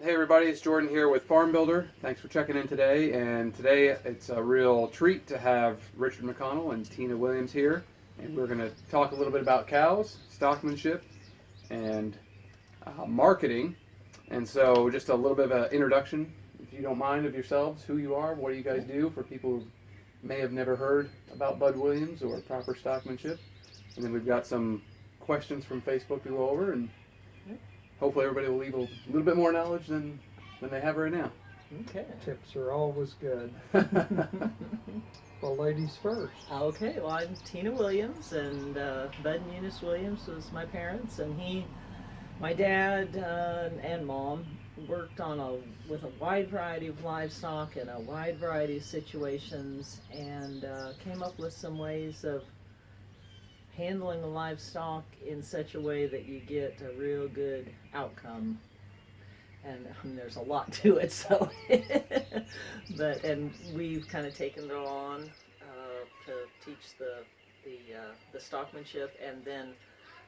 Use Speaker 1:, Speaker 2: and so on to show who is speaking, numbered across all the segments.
Speaker 1: Hey everybody, it's Jordan here with Farm Builder. Thanks for checking in today. And today it's a real treat to have Richard McConnell and Tina Williams here. And we're going to talk a little bit about cows, stockmanship, and marketing. And so just a little bit of an introduction, if you don't mind, of yourselves, who you are, what do you guys do for people who may have never heard about Bud Williams or proper stockmanship. And then we've got some questions from Facebook to go over, and hopefully everybody will leave a little bit more knowledge than they have right now.
Speaker 2: Okay.
Speaker 3: Tips are always good. Well, ladies first.
Speaker 2: Okay, well, I'm Tina Williams, and Bud and Eunice Williams was my parents, and my dad and mom worked with a wide variety of livestock in a wide variety of situations, and came up with some ways of handling the livestock in such a way that you get a real good outcome. And there's a lot to it, so and we've kind of taken it on to teach the stockmanship, and then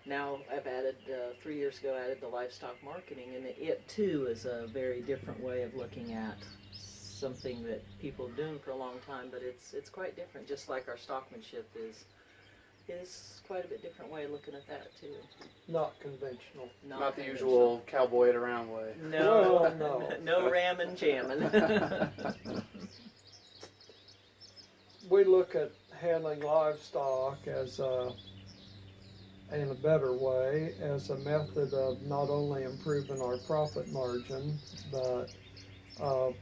Speaker 2: now I've added 3 years ago added the livestock marketing, and it too is a very different way of looking at something that people have been doing for a long time, but it's quite different, just like our stockmanship is quite a bit different way of looking at that too.
Speaker 3: Not conventional.
Speaker 1: Not the usual cowboy it around way.
Speaker 2: No,
Speaker 3: no.
Speaker 2: no ramming, jamming.
Speaker 3: We look at handling livestock in a better way, as a method of not only improving our profit margin, but a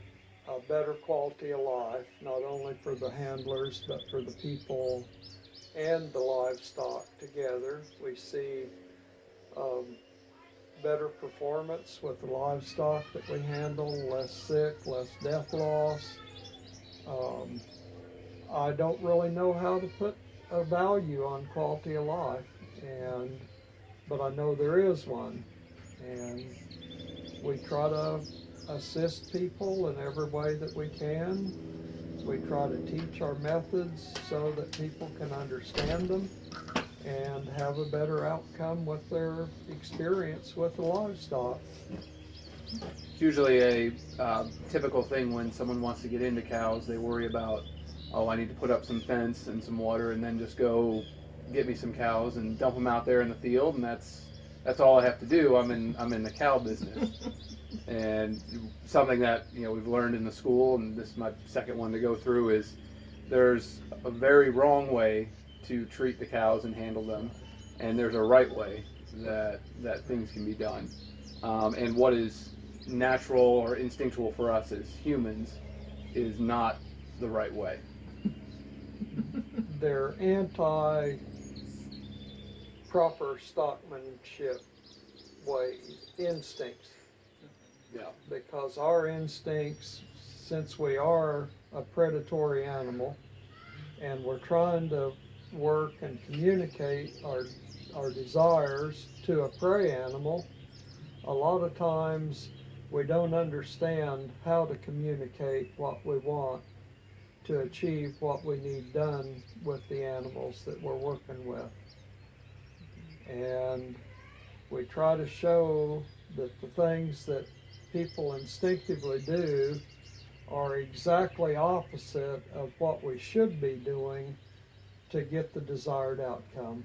Speaker 3: better quality of life, not only for the handlers, but for the people and the livestock together. We see better performance with the livestock that we handle, less sick, less death loss. I don't really know how to put a value on quality of life, but I know there is one, and we try to assist people in every way that we can. We try to teach our methods so that people can understand them and have a better outcome with their experience with the livestock.
Speaker 1: It's usually a typical thing when someone wants to get into cows. They worry about, oh, I need to put up some fence and some water and then just go get me some cows and dump them out there in the field, and that's all I have to do. I'm in the cow business. And something that we've learned in the school, and this is my second one to go through, is there's a very wrong way to treat the cows and handle them, and there's a right way that things can be done. And what is natural or instinctual for us as humans is not the right way.
Speaker 3: They're anti-proper stockmanship ways, instincts.
Speaker 1: Yeah.
Speaker 3: Because our instincts, since we are a predatory animal and we're trying to work and communicate our desires to a prey animal, a lot of times we don't understand how to communicate what we want to achieve what we need done with the animals that we're working with. And we try to show that the things that people instinctively do are exactly opposite of what we should be doing to get the desired outcome.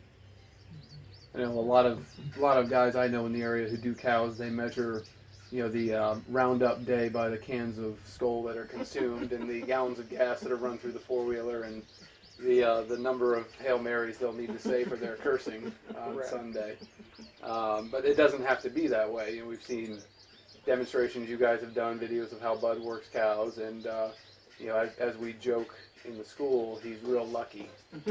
Speaker 1: I know a lot of guys I know in the area who do cows. They measure, the roundup day by the cans of skull that are consumed and the gallons of gas that are run through the four-wheeler, and the number of Hail Marys they'll need to say for their cursing on
Speaker 3: Right.
Speaker 1: Sunday. But it doesn't have to be that way. We've seen demonstrations. You guys have done videos of how Bud works cows, and as we joke in the school, he's real lucky.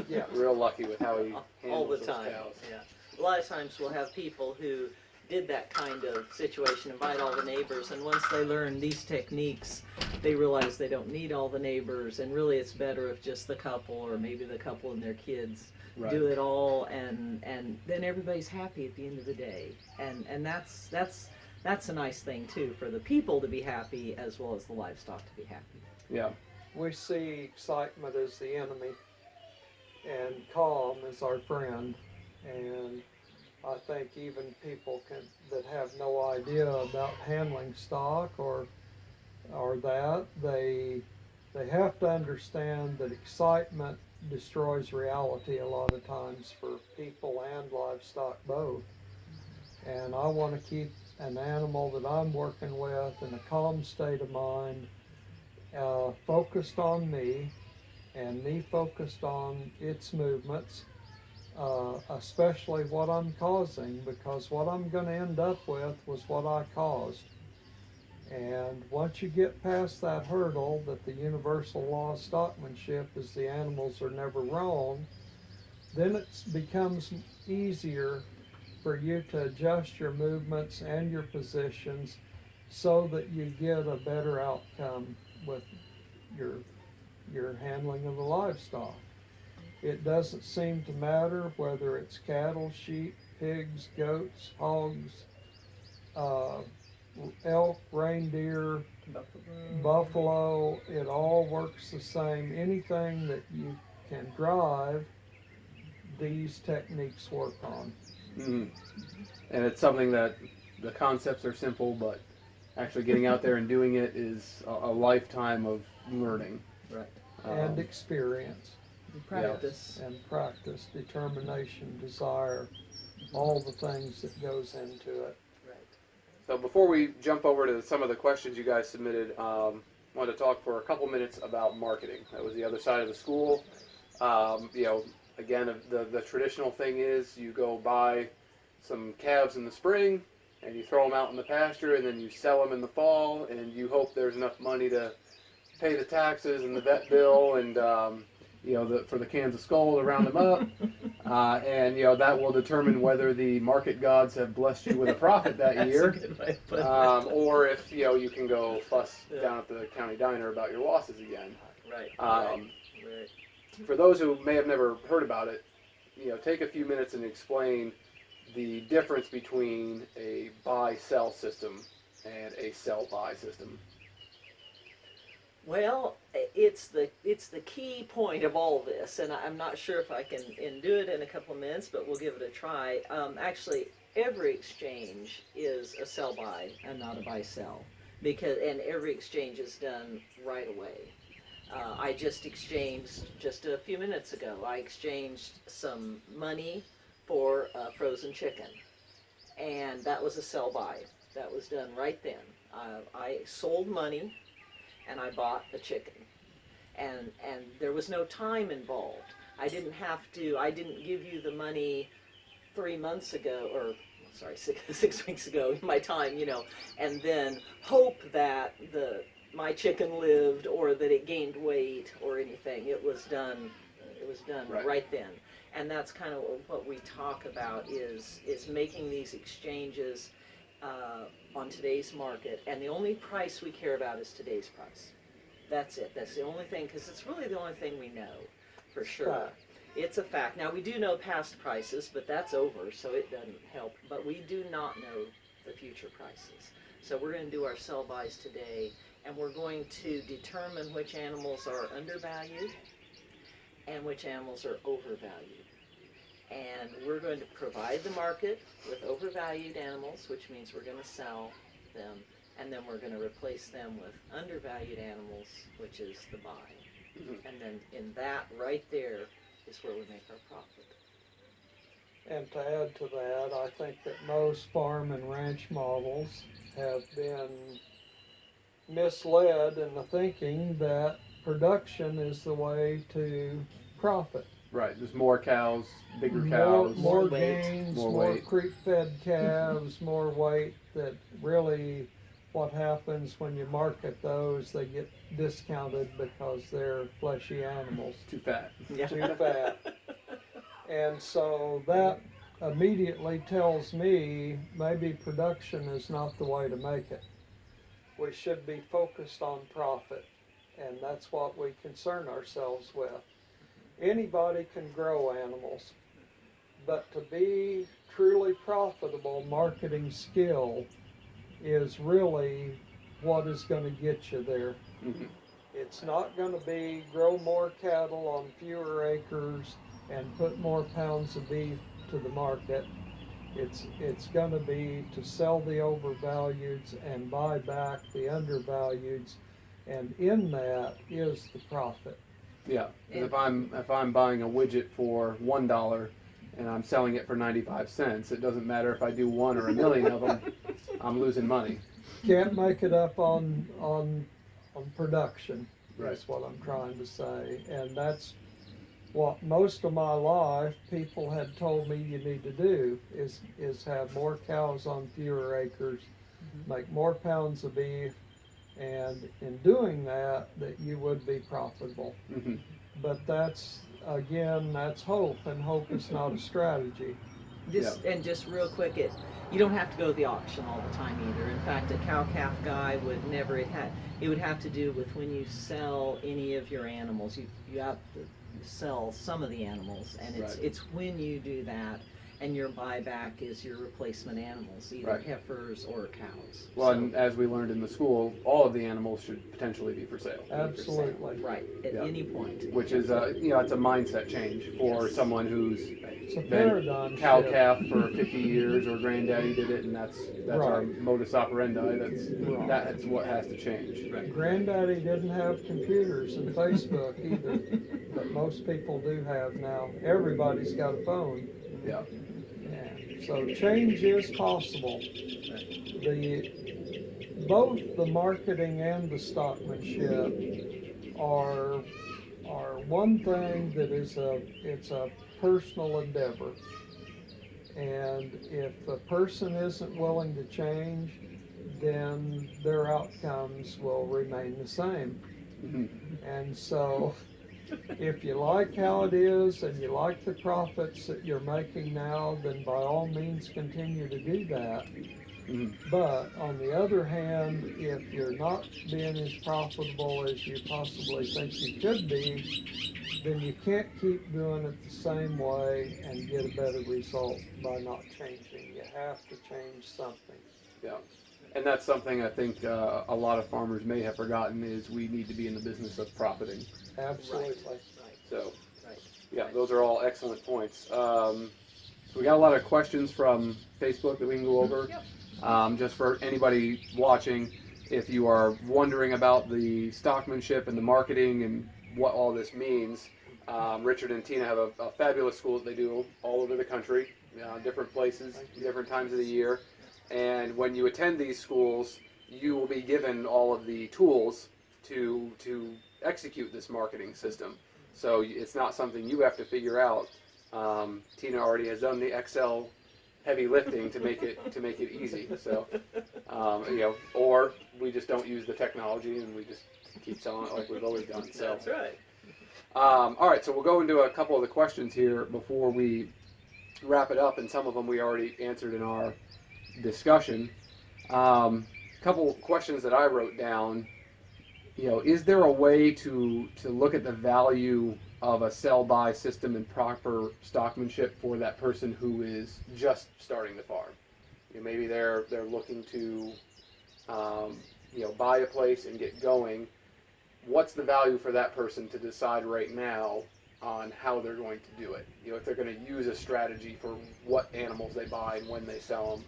Speaker 3: Yeah.
Speaker 1: Real lucky with how he handles
Speaker 2: all the
Speaker 1: those
Speaker 2: time.
Speaker 1: cows.
Speaker 2: Yeah, a lot of times we'll have people who did that kind of situation, invite all the neighbors, and once they learn these techniques, they realize they don't need all the neighbors, and really it's better if just the couple, or maybe the couple and their kids,
Speaker 1: Right.
Speaker 2: do it all, and then everybody's happy at the end of the day, and that's a nice thing too, for the people to be happy as well as the livestock to be happy.
Speaker 1: Yeah.
Speaker 3: We see excitement as the enemy and calm as our friend. And I think even people that have no idea about handling stock or that they have to understand that excitement destroys reality a lot of times for people and livestock both. And I want to keep an animal that I'm working with in a calm state of mind, focused on me, and me focused on its movements, especially what I'm causing, because what I'm going to end up with was what I caused. And once you get past that hurdle that the universal law of stockmanship is the animals are never wrong, then it becomes easier for you to adjust your movements and your positions so that you get a better outcome with your handling of the livestock. It doesn't seem to matter whether it's cattle, sheep, pigs, goats, hogs, elk, reindeer, buffalo, it all works the same. Anything that you can drive, these techniques work on.
Speaker 1: Mm-hmm. And it's something that the concepts are simple, but actually getting out there and doing it is a lifetime of learning.
Speaker 2: Right.
Speaker 3: And experience.
Speaker 2: And practice.
Speaker 3: Yes, and practice, determination, desire, all the things that goes into it.
Speaker 2: Right.
Speaker 1: So before we jump over to some of the questions you guys submitted, I wanted to talk for a couple minutes about marketing. That was the other side of the school. Again, the traditional thing is you go buy some calves in the spring and you throw them out in the pasture, and then you sell them in the fall, and you hope there's enough money to pay the taxes and the vet bill and for the cans of Skull to round them up, and that will determine whether the market gods have blessed you with a profit that year, or if you can go fuss down at the county diner about your losses again.
Speaker 2: Right.
Speaker 1: For those who may have never heard about it, take a few minutes and explain the difference between a buy-sell system and a sell-buy system.
Speaker 2: Well, it's the key point of all this, and I'm not sure if I can do it in a couple of minutes, but we'll give it a try. Actually, every exchange is a sell-buy and not a buy-sell, and every exchange is done right away. I just exchanged just a few minutes ago. I exchanged some money for frozen chicken, and that was a sell-buy. That was done right then. I sold money, and I bought the chicken, and there was no time involved. I didn't give you the money 3 months ago, or sorry, 6 weeks ago, my time, and then hope that my chicken lived or that it gained weight or anything. It was done right then. And that's kind of what we talk about is making these exchanges on today's market, and the only price we care about is today's price. That's it. That's the only thing, because it's really the only thing we know for sure. It's a fact. Now, we do know past prices, but that's over, so it doesn't help. But we do not know the future prices. So we're going to do our sell buys today, and we're going to determine which animals are undervalued and which animals are overvalued. And we're going to provide the market with overvalued animals, which means we're going to sell them, and then we're going to replace them with undervalued animals, which is the buy. Mm-hmm. And then in that right there is where we make our profit.
Speaker 3: And to add to that, I think that most farm and ranch models have been misled in the thinking that production is the way to profit.
Speaker 1: Right, there's more cows, bigger cows.
Speaker 3: More gains, more creek-fed calves, more weight. That really what happens when you market those, they get discounted because they're fleshy animals.
Speaker 1: Too fat.
Speaker 3: Yeah. Too fat. And so that immediately tells me maybe production is not the way to make it. We should be focused on profit, and that's what we concern ourselves with. Anybody can grow animals, but to be truly profitable, marketing skill is really what is going to get you there. Mm-hmm. It's not going to be grow more cattle on fewer acres and put more pounds of beef to the market. It's going to be to sell the overvalueds and buy back the undervalueds, and in that is the profit.
Speaker 1: Yeah, because if I'm buying a widget for $1 and I'm selling it for 95 cents, it doesn't matter if I do one or a million of them, I'm losing money.
Speaker 3: Can't make it up on production.
Speaker 1: Right.
Speaker 3: Is what I'm trying to say, and that's what most of my life people had told me you need to do is have more cows on fewer acres, make more pounds of beef, and in doing that you would be profitable.
Speaker 1: Mm-hmm.
Speaker 3: But that's hope, and hope is not a strategy.
Speaker 2: Just real quick, you don't have to go to the auction all the time either. In fact, a cow calf guy would never. It would have to do with when you sell any of your animals. You have to sell some of the animals, and it's when you do that, and your buyback is your replacement animals, either heifers or cows.
Speaker 1: Well, and as we learned in the school, all of the animals should potentially be for sale.
Speaker 3: Absolutely.
Speaker 2: Right, at any point.
Speaker 1: Which is it's a mindset change for someone who's been cow calf for 50 years, or granddaddy did it, and that's our modus operandi. That's what has to change.
Speaker 2: Right.
Speaker 3: Granddaddy didn't have computers and Facebook either, but most people do have now. Everybody's got a phone.
Speaker 1: Yeah.
Speaker 3: So change is possible. Both the marketing and the stockmanship are one thing that it's a personal endeavor. And if a person isn't willing to change, then their outcomes will remain the same.
Speaker 1: Mm-hmm.
Speaker 3: And so if you like how it is and you like the profits that you're making now, then by all means continue to do that.
Speaker 1: Mm-hmm.
Speaker 3: But on the other hand, if you're not being as profitable as you possibly think you could be, then you can't keep doing it the same way and get a better result by not changing. You have to change something.
Speaker 1: Yeah. And that's something I think a lot of farmers may have forgotten, is we need to be in the business of profiting.
Speaker 3: Absolutely.
Speaker 2: Right.
Speaker 1: So,
Speaker 2: Right.
Speaker 1: yeah, those are all excellent points. So we got a lot of questions from Facebook that we can go over.
Speaker 2: Yep.
Speaker 1: Just for anybody watching, if you are wondering about the stockmanship and the marketing and what all this means, Richard and Tina have a fabulous school that they do all over the country, different places, different times of the year. And when you attend these schools, you will be given all of the tools to execute this marketing system. So it's not something you have to figure out. Tina already has done the Excel heavy lifting to make it easy. So or we just don't use the technology and we just keep selling it like we've always done. So
Speaker 2: That's right.
Speaker 1: all right, so we'll go into a couple of the questions here before we wrap it up, and some of them we already answered in our discussion. Couple questions that I wrote down. Is there a way to look at the value of a sell-buy system and proper stockmanship for that person who is just starting the farm? Maybe they're looking to buy a place and get going. What's the value for that person to decide right now on how they're going to do it? If they're going to use a strategy for what animals they buy and when they sell them,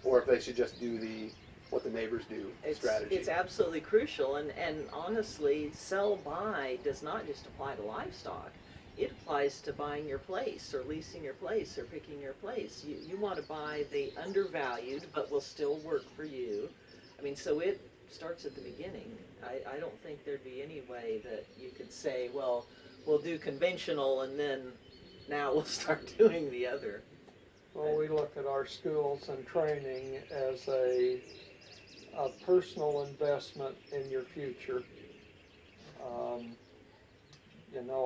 Speaker 1: or if they should just do what the neighbors do strategy.
Speaker 2: It's absolutely crucial, and honestly, sell-buy does not just apply to livestock. It applies to buying your place, or leasing your place, or picking your place. You want to buy the undervalued, but will still work for you. I mean, so it starts at the beginning. I don't think there'd be any way that you could say, well, we'll do conventional, and then now we'll start doing the other.
Speaker 3: Well, we look at our schools and training as a personal investment in your future.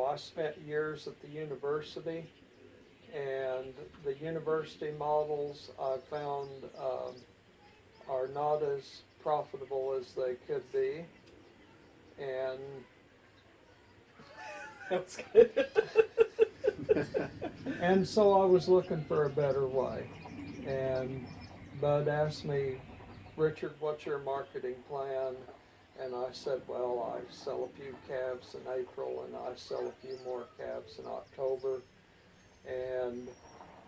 Speaker 3: I spent years at the university, and the university models I found are not as profitable as they could be, and
Speaker 2: That's good.
Speaker 3: and so I was looking for a better way. And Bud asked me, Richard, what's your marketing plan? And I said, well, I sell a few calves in April, and I sell a few more calves in October. And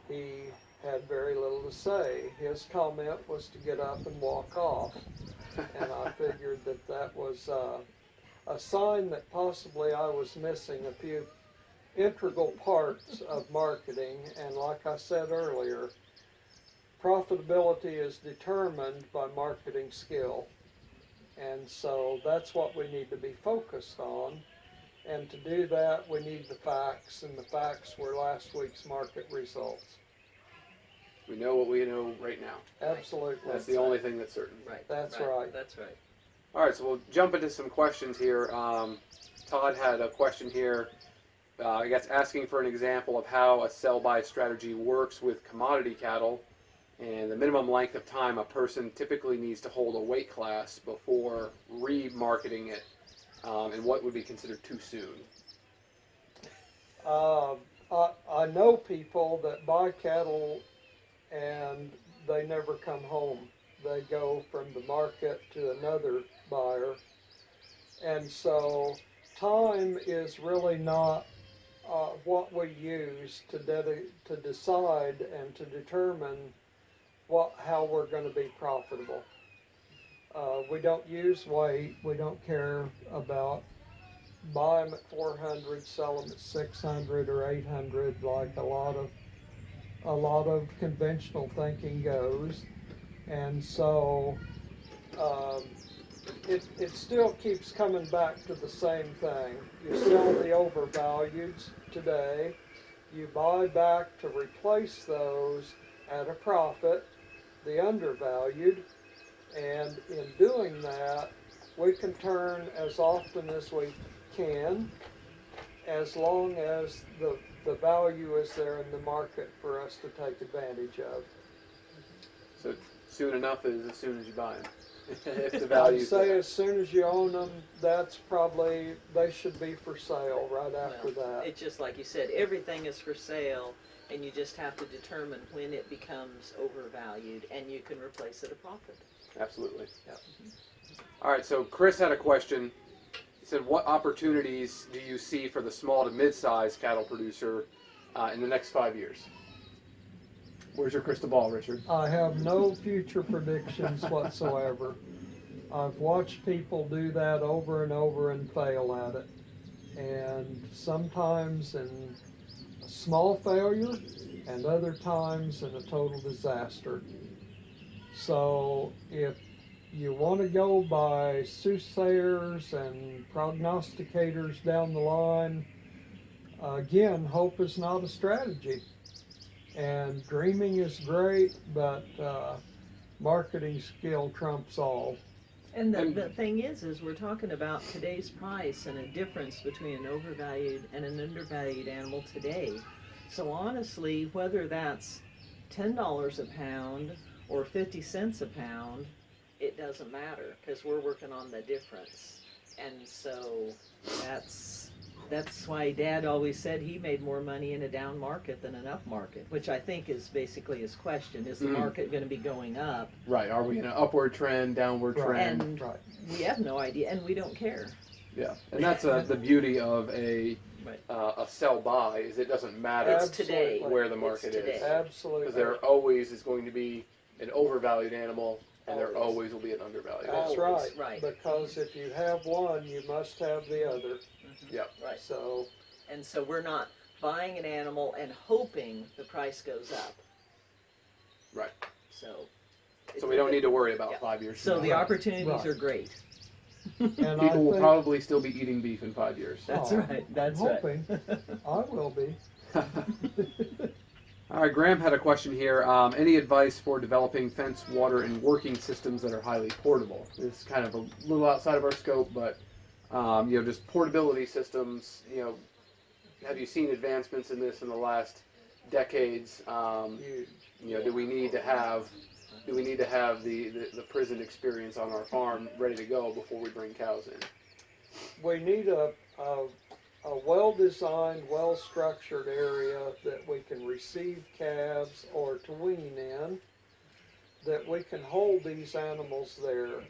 Speaker 3: he had very little to say. His comment was to get up and walk off. And I figured that that was a sign that possibly I was missing a few integral parts of marketing. And like I said earlier, profitability is determined by marketing skill. And so that's what we need to be focused on. And to do that, we need the facts, and the facts were last week's market results.
Speaker 1: We know what we know right now.
Speaker 3: Absolutely.
Speaker 1: That's the only thing that's certain.
Speaker 2: Right.
Speaker 3: That's right.
Speaker 2: That's right.
Speaker 1: All right, so we'll jump into some questions here. Todd had a question here, I guess asking for an example of how a sell-buy strategy works with commodity cattle and the minimum length of time a person typically needs to hold a weight class before remarketing it, and what would be considered too soon.
Speaker 3: I know people that buy cattle and they never come home. They go from the market to another buyer. And so time is really not what we use to decide and to determine how we're going to be profitable. We don't use weight. We don't care about buy them at 400, sell them at 600 or 800, like a lot of conventional thinking goes. And so it still keeps coming back to the same thing. You sell the overvalued today, you buy back to replace those at a profit, the undervalued, and in doing that, we can turn as often as we can, as long as the value is there in the market for us to take advantage of.
Speaker 1: So soon enough is as soon as you buy them. If the value.
Speaker 3: I'd say as soon as you own them, that's probably, they should be for sale right after that.
Speaker 2: It's just like you said, everything is for sale, and you just have to determine when it becomes overvalued, and you can replace it at a profit.
Speaker 1: Absolutely.
Speaker 3: Yep.
Speaker 1: All right, so Chris had a question. He said, what opportunities do you see for the small to mid-sized cattle producer in the next 5 years? Where's your crystal ball, Richard?
Speaker 3: I have no future predictions whatsoever. I've watched people do that over and over and fail at it. And sometimes in a small failure, and other times in a total disaster. So if you want to go by soothsayers and prognosticators down the line, again, hope is not a strategy. And dreaming is great, but marketing skill trumps all.
Speaker 2: And the thing is we're talking about today's price and a difference between an overvalued and an undervalued animal today. So honestly, whether that's $10 a pound or 50 cents a pound, it doesn't matter, because we're working on the difference. And so that's why Dad always said he made more money in a down market than an up market, which I think is basically his question. Is the market going to be going up?
Speaker 1: Right. Are we in an upward trend, downward trend?
Speaker 2: And we have no idea, and we don't care.
Speaker 1: Yeah. And that's the beauty of a sell-buy, is it doesn't matter
Speaker 2: It's today.
Speaker 1: where the market is.
Speaker 3: Absolutely.
Speaker 1: Because there always is going to be an overvalued animal, and there always will be an undervalued animal.
Speaker 3: That's right. Because if you have one, you must have the other.
Speaker 1: Yep.
Speaker 2: Right.
Speaker 3: So
Speaker 2: we're not buying an animal and hoping the price goes up.
Speaker 1: Right.
Speaker 2: So
Speaker 1: we don't need to worry about 5 years.
Speaker 2: So the opportunities are great.
Speaker 3: And
Speaker 1: people will probably still be eating beef in 5 years.
Speaker 2: That's right. That's
Speaker 3: I'm hoping. I will be.
Speaker 1: All right, Graham had a question here. Any advice for developing fence, water, and working systems that are highly portable? This is kind of a little outside of our scope, but just portability systems. Have you seen advancements in this in the last decades? Do we need to have the prison experience on our farm ready to go before we bring cows in?
Speaker 3: We need a well-designed, well-structured area that we can receive calves or to wean in, that we can hold these animals there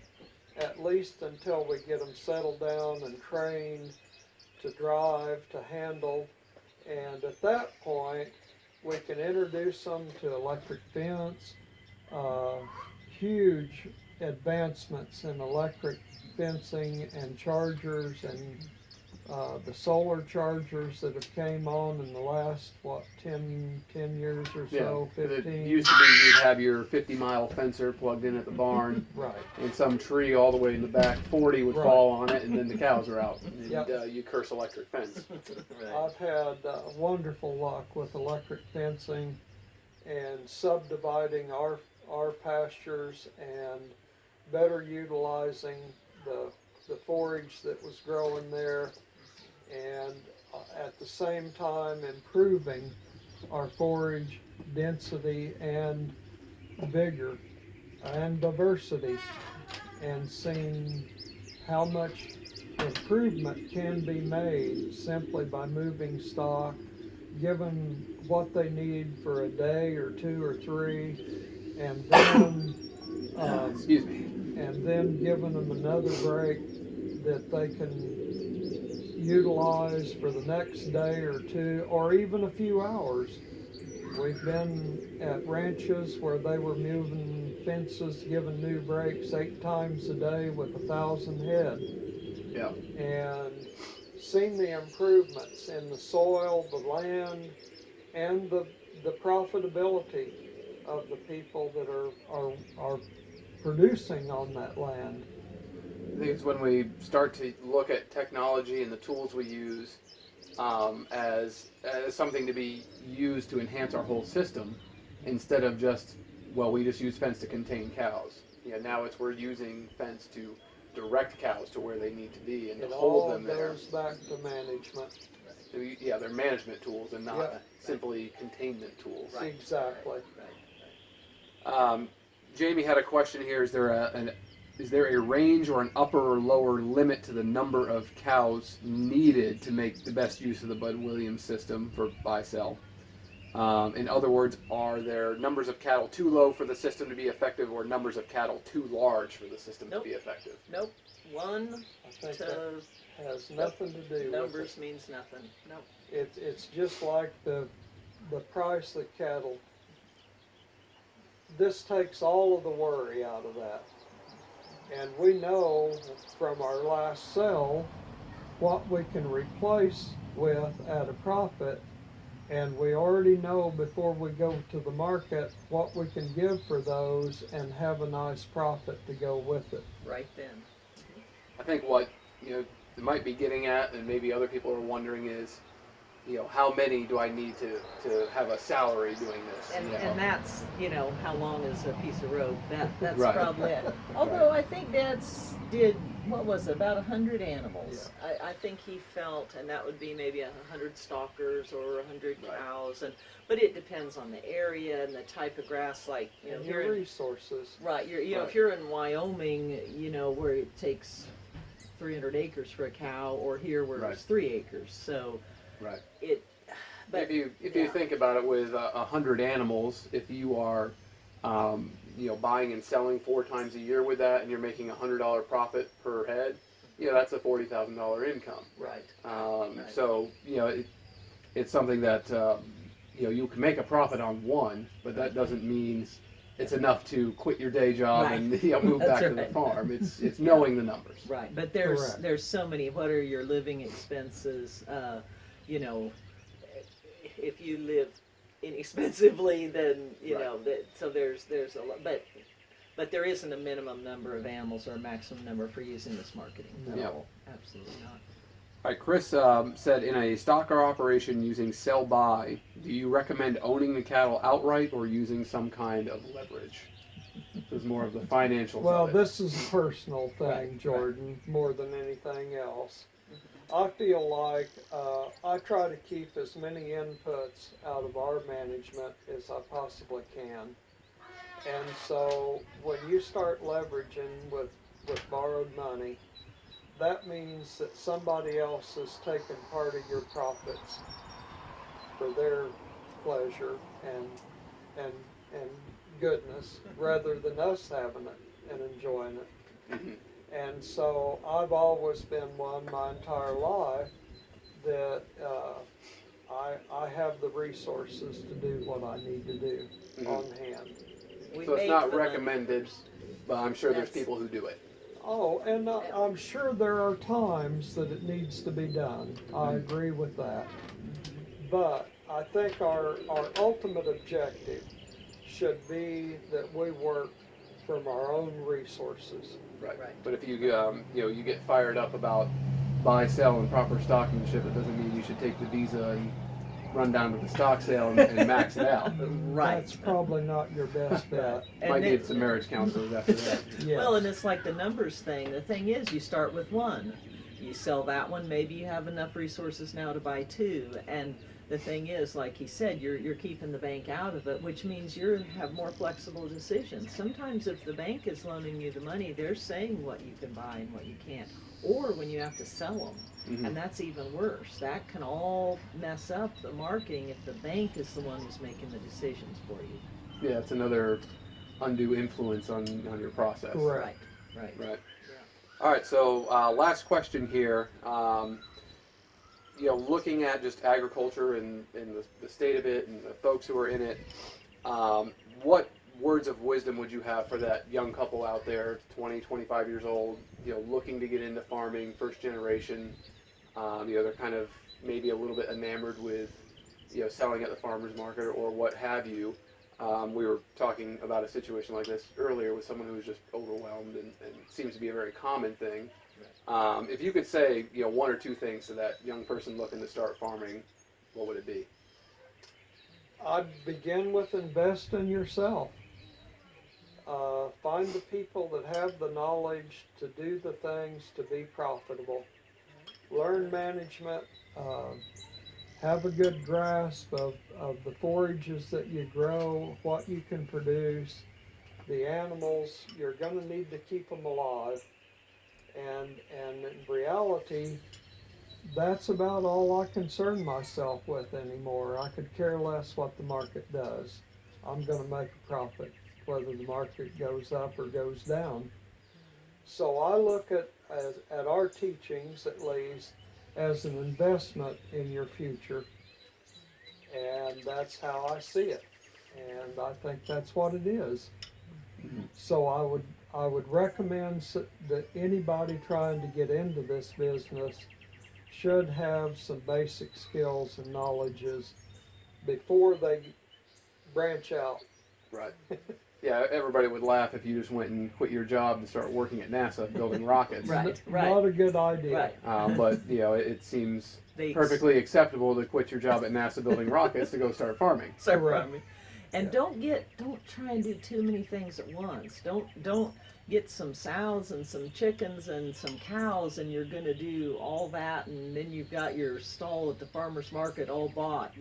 Speaker 3: at least until we get them settled down and trained to drive, to handle, and at that point we can introduce them to electric fence. Huge advancements in electric fencing and chargers, and the solar chargers that have came on in the last, 10 years or so, 15.
Speaker 1: It used to be you'd have your 50-mile fencer plugged in at the barn,
Speaker 3: Right.
Speaker 1: and some tree all the way in the back, 40 would fall on it, and then the cows are out, and
Speaker 3: Yep.
Speaker 1: you curse electric fence.
Speaker 3: I've had wonderful luck with electric fencing and subdividing our pastures and better utilizing the forage that was growing there, and at the same time improving our forage density and vigor and diversity, and seeing how much improvement can be made simply by moving stock, given what they need for a day or two or three, and then
Speaker 1: Excuse me.
Speaker 3: and then giving them another break that they can utilize for the next day or two, or even a few hours. We've been at ranches where they were moving fences, giving new breaks 8 times a day with 1,000 head.
Speaker 1: Yeah.
Speaker 3: And seen the improvements in the soil, the land, and the profitability of the people that are producing on that land.
Speaker 1: I think it's when we start to look at technology and the tools we use as something to be used to enhance our whole system, instead of just, well, we just use fence to contain cows. Now we're using fence to direct cows to where they need to be and to hold them there.
Speaker 3: It all goes back to management.
Speaker 1: So, yeah, they're management tools and not simply containment tools.
Speaker 3: Right. Exactly.
Speaker 1: Jamie had a question here. Is there a range or an upper or lower limit to the number of cows needed to make the best use of the Bud Williams system for buy-sell? In other words, are there numbers of cattle too low for the system to be effective, or numbers of cattle too large for the system to be effective?
Speaker 2: Nope. One
Speaker 3: I think
Speaker 2: to
Speaker 3: that has nothing to do
Speaker 2: numbers
Speaker 3: with it.
Speaker 2: means nothing. Nope.
Speaker 3: It's just like the price of cattle. This takes all of the worry out of that. And we know from our last sale what we can replace with at a profit, and we already know before we go to the market what we can give for those and have a nice profit to go with it.
Speaker 2: Right then.
Speaker 1: I think what it might be getting at, and maybe other people are wondering, is how many do I need to have a salary doing this?
Speaker 2: And that's, how long is a piece of rope? That's
Speaker 1: Right.
Speaker 2: probably it. Although I think Dad's did, what was it, about 100 animals.
Speaker 3: Yeah.
Speaker 2: I think he felt, and that would be maybe 100 stalkers or 100
Speaker 1: Right.
Speaker 2: cows, but it depends on the area and the type of grass. Like
Speaker 3: And
Speaker 2: here
Speaker 3: your
Speaker 2: in,
Speaker 3: resources.
Speaker 2: right,
Speaker 1: Right.
Speaker 2: if you're in Wyoming, where it takes 300 acres for a cow, or here where
Speaker 1: Right.
Speaker 2: it's 3 acres. So
Speaker 1: Right.
Speaker 2: but
Speaker 1: If you think about it, with 100 animals, if you are buying and selling 4 times a year with that, and you're making $100 profit per head, that's a $40,000 income.
Speaker 2: right. Right.
Speaker 1: So it's something that you can make a profit on one, but that doesn't mean it's enough to quit your day job
Speaker 2: Right.
Speaker 1: and move
Speaker 2: That's
Speaker 1: back to the
Speaker 2: right.
Speaker 1: farm. It's knowing the numbers.
Speaker 2: Right, but
Speaker 3: Correct.
Speaker 2: there's so many. What are your living expenses? If you live inexpensively, then so there's a lot. But there isn't a minimum number of animals or a maximum number for using this marketing. No, absolutely not.
Speaker 1: All right, Chris said, in a stocker operation using sell-by, do you recommend owning the cattle outright or using some kind of leverage? This is more of the financials
Speaker 3: Well,
Speaker 1: of it.
Speaker 3: this is a personal thing,
Speaker 1: Right,
Speaker 3: Jordan, more than anything else. I feel like I try to keep as many inputs out of our management as I possibly can. And so when you start leveraging with borrowed money, that means that somebody else has taken part of your profits for their pleasure and goodness, rather than us having it and enjoying it.
Speaker 1: Mhm.
Speaker 3: And so I've always been one my entire life that I have the resources to do what I need to do on hand.
Speaker 2: We
Speaker 1: So it's
Speaker 2: make
Speaker 1: not
Speaker 2: the money
Speaker 1: recommended,
Speaker 2: first.
Speaker 1: but I'm sure there's
Speaker 2: That's-
Speaker 1: people who do it.
Speaker 3: Oh, and I'm sure there are times that it needs to be done. I agree with that. But I think our ultimate objective should be that we work from our own resources.
Speaker 1: Right.
Speaker 2: Right.
Speaker 1: But if you you get fired up about buy, sell, and proper stockmanship, it doesn't mean you should take the Visa and run down to the stock sale and max it out.
Speaker 2: Right.
Speaker 3: That's probably not your best bet.
Speaker 2: And
Speaker 1: Might
Speaker 2: then-
Speaker 1: need some marriage counselors after that.
Speaker 3: Yes.
Speaker 2: Well, and it's like the numbers thing. The thing is, you start with one. You sell that one, maybe you have enough resources now to buy two. And the thing is, like he said, you're keeping the bank out of it, which means you have more flexible decisions. Sometimes if the bank is loaning you the money, they're saying what you can buy and what you can't. Or when you have to sell them.
Speaker 1: Mhm.
Speaker 2: And that's even worse. That can all mess up the marketing if the bank is the one who's making the decisions for you.
Speaker 1: Yeah, it's another undue influence on your process.
Speaker 3: Correct.
Speaker 2: Right.
Speaker 1: Right. All right. So last question here. Looking at just agriculture and the state of it and the folks who are in it, what words of wisdom would you have for that young couple out there, 20, 25 years old, looking to get into farming, first generation? They're kind of maybe a little bit enamored with, selling at the farmer's market or what have you. We were talking about a situation like this earlier with someone who was just overwhelmed and seems to be a very common thing. If you could say, one or two things to that young person looking to start farming, what would it be?
Speaker 3: I'd begin with invest in yourself. Find the people that have the knowledge to do the things to be profitable. Learn management. Have a good grasp of the forages that you grow, what you can produce, the animals. You're going to need to keep them alive. And in reality, that's about all I concern myself with anymore. I could care less what the market does. I'm going to make a profit, whether the market goes up or goes down. So I look at our teachings, at least, as an investment in your future. And that's how I see it. And I think that's what it is. So I would recommend that anybody trying to get into this business should have some basic skills and knowledges before they branch out.
Speaker 1: Right. Yeah, everybody would laugh if you just went and quit your job to start working at NASA building rockets.
Speaker 2: Right.
Speaker 3: Not a good idea.
Speaker 2: Right.
Speaker 1: But it seems
Speaker 2: They
Speaker 1: perfectly acceptable to quit your job at NASA building rockets to go start farming.
Speaker 2: start
Speaker 3: Correct.
Speaker 2: farming. And
Speaker 3: Yeah.
Speaker 2: don't try and do too many things at once. Don't get some sows and some chickens and some cows and you're gonna do all that and then you've got your stall at the farmer's market all bought.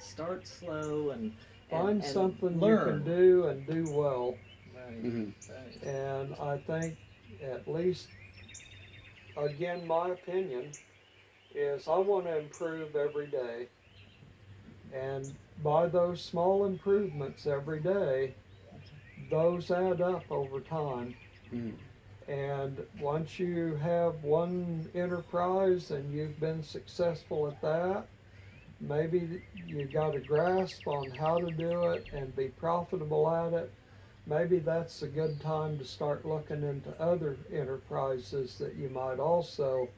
Speaker 2: Start slow and
Speaker 3: Find something
Speaker 2: learn.
Speaker 3: you can do and do well.
Speaker 2: Right.
Speaker 1: Mhm.
Speaker 2: Right.
Speaker 3: And I think, at least, again, my opinion is I want to improve every day. And by those small improvements every day, those add up over time.
Speaker 1: Mhm.
Speaker 3: And once you have one enterprise and you've been successful at that, maybe you got a grasp on how to do it and be profitable at it. Maybe that's a good time to start looking into other enterprises that you might also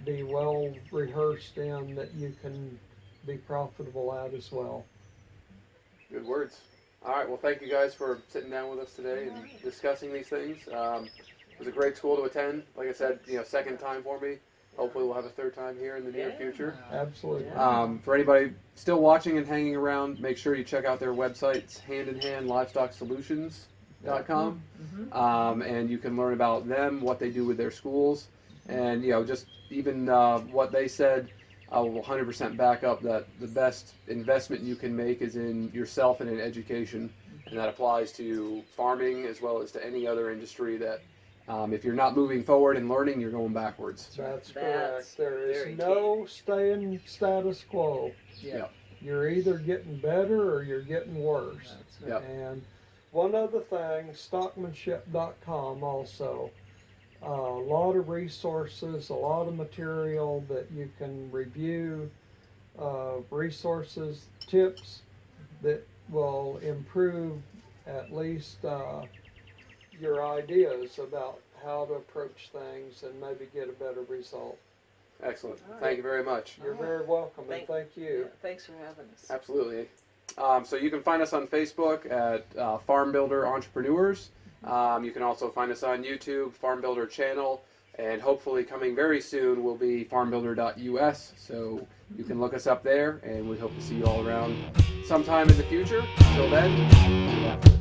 Speaker 3: be well rehearsed in that you can be profitable at as well.
Speaker 1: Good words. All right. Well, thank you guys for sitting down with us today and discussing these things. It was a great school to attend. Like I said, second time for me. Hopefully we'll have a third time here in the near future.
Speaker 3: Absolutely.
Speaker 1: For anybody still watching and hanging around, make sure you check out their websites, handinhandlivestocksolutions.com. And you can learn about them, what they do with their schools, and just even what they said. I will 100% back up that the best investment you can make is in yourself and in education, and that applies to farming as well as to any other industry that if you're not moving forward and learning, you're going backwards.
Speaker 3: That's
Speaker 2: That's
Speaker 3: correct. There
Speaker 2: very
Speaker 3: is no
Speaker 2: key.
Speaker 3: staying status quo.
Speaker 2: Yeah.
Speaker 3: You're either getting better or you're getting worse.
Speaker 2: That's right.
Speaker 1: Yep.
Speaker 3: And one other thing, stockmanship.com also. A lot of resources, a lot of material that you can review, resources, tips that will improve at least your ideas about how to approach things and maybe get a better result.
Speaker 1: Excellent.
Speaker 2: All right.
Speaker 1: Thank you very much.
Speaker 3: You're very welcome, and thank
Speaker 2: Yeah,
Speaker 3: you.
Speaker 2: thanks for having us.
Speaker 1: Absolutely. So you can find us on Facebook at Farm Builder Entrepreneurs. You can also find us on YouTube, Farm Builder channel, and hopefully coming very soon will be farmbuilder.us. So you can look us up there, and we hope to see you all around sometime in the future. Until then, good luck.